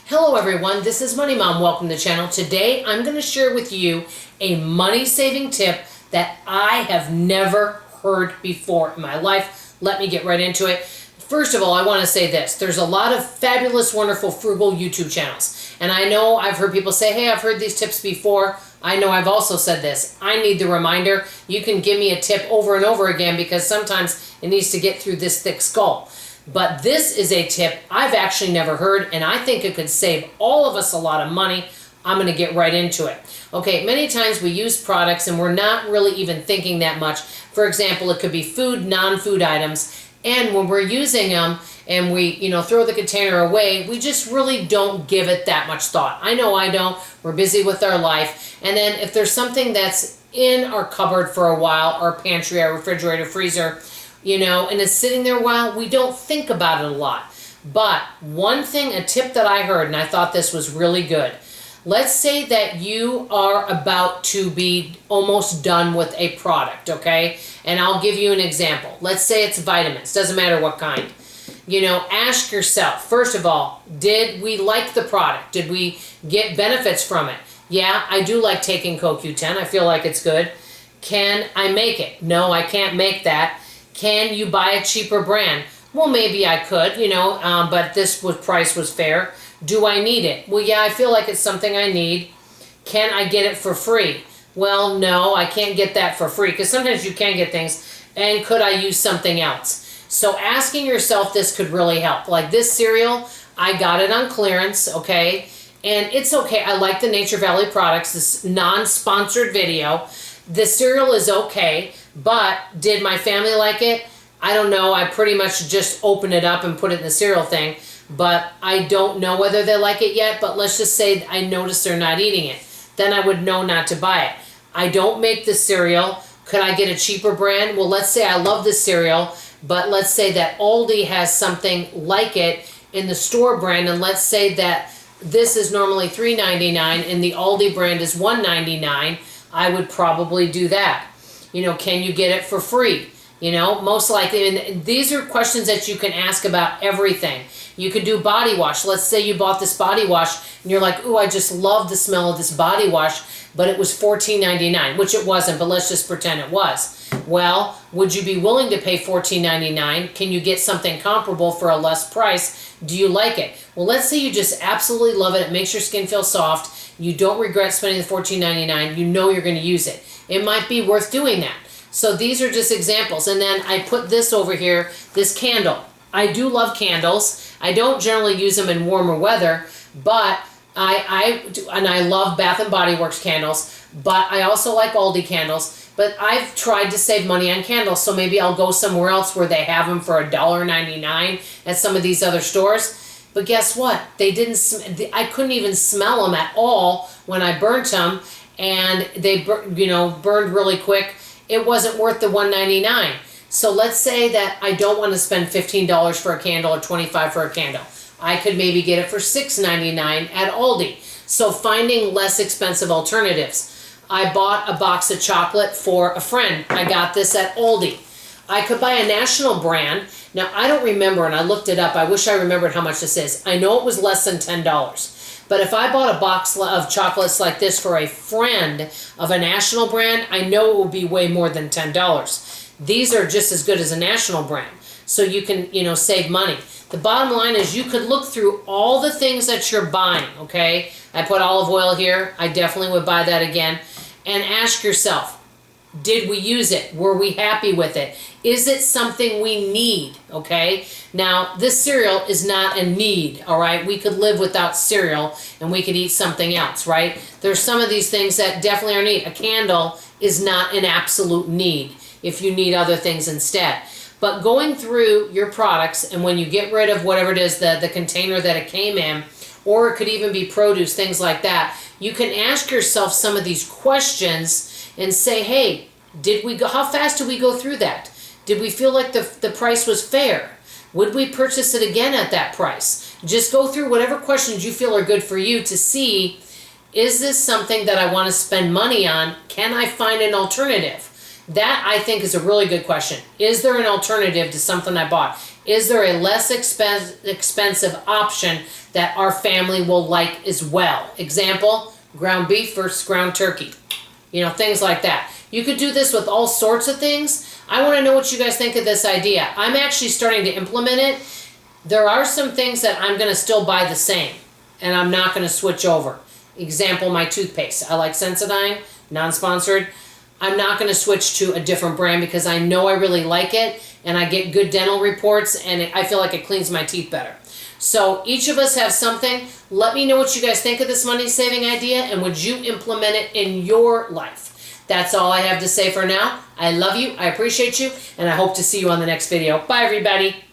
Hello everyone, this is Money Mom. Welcome to the channel. Today I'm going to share with you a money saving tip that I have never heard before in my life. Let me get right into it. First of all, I want to say this. There's a lot of fabulous, wonderful, frugal YouTube channels. And I know I've heard people say, hey, I've heard these tips before. I know I've also said this. I need the reminder. You can give me a tip over and over again because sometimes it needs to get through this thick skull. But this is a tip I've actually never heard, and I think it could save all of us a lot of money. I'm going to get right into it. Okay, many times we use products and we're not really even thinking that much. For example, it could be food, non-food items, and when we're using them and we, throw the container away, we just really don't give it that much thought. I know I don't. We're busy with our life. And then if there's something that's in our cupboard for a while, our pantry, our refrigerator, freezer, and it's sitting there a while, we don't think about it a lot. But one thing, a tip that I heard, and I thought this was really good. Let's say that you are about to be almost done with a product, okay? And I'll give you an example. Let's say it's vitamins, doesn't matter what kind. Ask yourself, first of all, did we like the product? Did we get benefits from it? Yeah, I do like taking CoQ10. I feel like it's good. Can I make it? No, I can't make that. Can you buy a cheaper brand? Well, maybe I could, but this price was fair. Do I need it? Well, yeah, I feel like it's something I need. Can I get it for free? Well, no, I can't get that for free because sometimes you can get things. And could I use something else? So asking yourself this could really help. Like this cereal, I got it on clearance, okay? And it's okay. I like the Nature Valley products, this non-sponsored video. The cereal is okay, but did my family like it? I don't know. I pretty much just open it up and put it in the cereal thing, but I don't know whether they like it yet, but let's just say I noticed they're not eating it. Then I would know not to buy it. I don't make the cereal. Could I get a cheaper brand? Well, let's say I love the cereal, but let's say that Aldi has something like it in the store brand, and let's say that this is normally $3.99 and the Aldi brand is $1.99. I would probably do that. Can you get it for free? Most likely. And these are questions that you can ask about everything. You could do body wash. Let's say you bought this body wash and you're like, ooh, I just love the smell of this body wash, but it was $14.99, which it wasn't, but let's just pretend it was. Well, would you be willing to pay $14.99? Can you get something comparable for a less price? Do you like it? Well, let's say you just absolutely love it. It makes your skin feel soft. You don't regret spending the $14.99. You know you're going to use it. It might be worth doing that. So these are just examples. And then I put this over here, this candle. I do love candles. I don't generally use them in warmer weather, but I love Bath and Body Works candles, but I also like Aldi candles. But I've tried to save money on candles, so maybe I'll go somewhere else where they have them for $1.99 at some of these other stores. But guess what? They didn't. I couldn't even smell them at all when I burnt them, and they burned really quick. It wasn't worth the $1.99. So let's say that I don't want to spend $15 for a candle or $25 for a candle. I could maybe get it for $6.99 at Aldi. So finding less expensive alternatives. I bought a box of chocolate for a friend. I got this at Aldi. I could buy a national brand. Now, I don't remember, and I looked it up. I wish I remembered how much this is. I know it was less than $10. But if I bought a box of chocolates like this for a friend of a national brand, I know it will be way more than $10. These are just as good as a national brand. So you can, save money. The bottom line is you could look through all the things that you're buying, okay? I put olive oil here. I definitely would buy that again. And ask yourself, did we use it? Were we happy with it? Is it something we need, okay? Now, this cereal is not a need, all right? We could live without cereal and we could eat something else, right? There's some of these things that definitely are need. A candle is not an absolute need if you need other things instead. But going through your products, and when you get rid of whatever it is, the container that it came in, or it could even be produce, things like that, you can ask yourself some of these questions and say, hey, how fast did we go through that? Did we feel like the price was fair? Would we purchase it again at that price? Just go through whatever questions you feel are good for you to see, is this something that I want to spend money on? Can I find an alternative? That, I think, is a really good question. Is there an alternative to something I bought? Is there a less expensive option that our family will like as well? Example, ground beef versus ground turkey. You know, things like that. You could do this with all sorts of things. I want to know what you guys think of this idea. I'm actually starting to implement it. There are some things that I'm going to still buy the same, and I'm not going to switch over. Example, my toothpaste. I like Sensodyne, non-sponsored. I'm not going to switch to a different brand because I know I really like it, and I get good dental reports, and I feel like it cleans my teeth better. So each of us have something. Let me know what you guys think of this money-saving idea, and would you implement it in your life? That's all I have to say for now. I love you, I appreciate you, and I hope to see you on the next video. Bye, everybody.